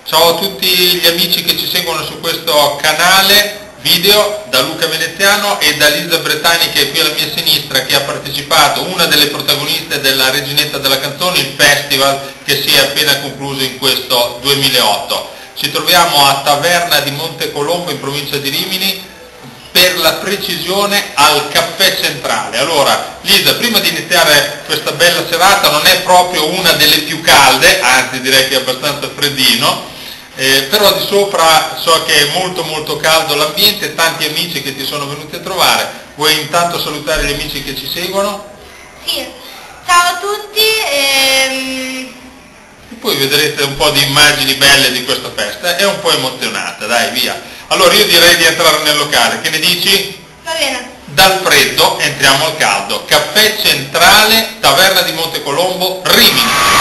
Ciao a tutti gli amici che ci seguono su questo canale video, da Luca Veneziano e da Lisa Bretani, che è qui alla mia sinistra, che ha partecipato, una delle protagoniste della Reginetta della Canzone, il festival che si è appena concluso in questo 2008. Ci troviamo a Taverna di Montecolombo in provincia di Rimini, per la precisione al Caffè Centrale. Allora Lisa, prima di iniziare questa bella serata, non è proprio una delle più calde, anzi direi che è abbastanza freddino, però di sopra so che è molto caldo l'ambiente, tanti amici che ti sono venuti a trovare. Vuoi intanto salutare gli amici che ci seguono? Sì, ciao a tutti. E poi vedrete un po' di immagini belle di questa festa, è un po' emozionata, dai, via. Allora io direi di entrare nel locale, che ne dici? Va bene. Dal freddo entriamo al caldo. Caffè Centrale, Taverna di Montecolombo, Rimini.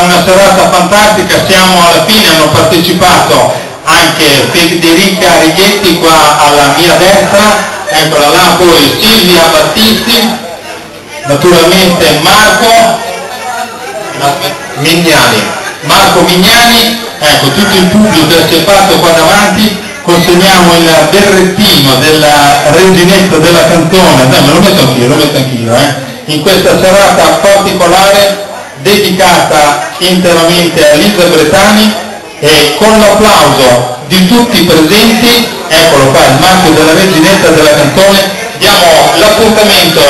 Una serata fantastica, siamo alla fine, hanno partecipato anche Federica Righetti qua alla mia destra, eccola là, poi Silvia Battisti, naturalmente Marco Mignani, ecco tutto il pubblico si è fatto qua davanti. Consegniamo il berrettino della Reginetta della Canzone, dai, me lo metto anch'io, in questa serata particolare dedicata interamente a Lisa Bretani, e con l'applauso di tutti i presenti, eccolo qua il marchio della Reginetta della Canzone, diamo l'appuntamento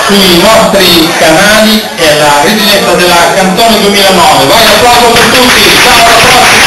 sui nostri canali e la Reginetta della Canzone 2009. Vai, applauso per tutti, ciao, alla prossima,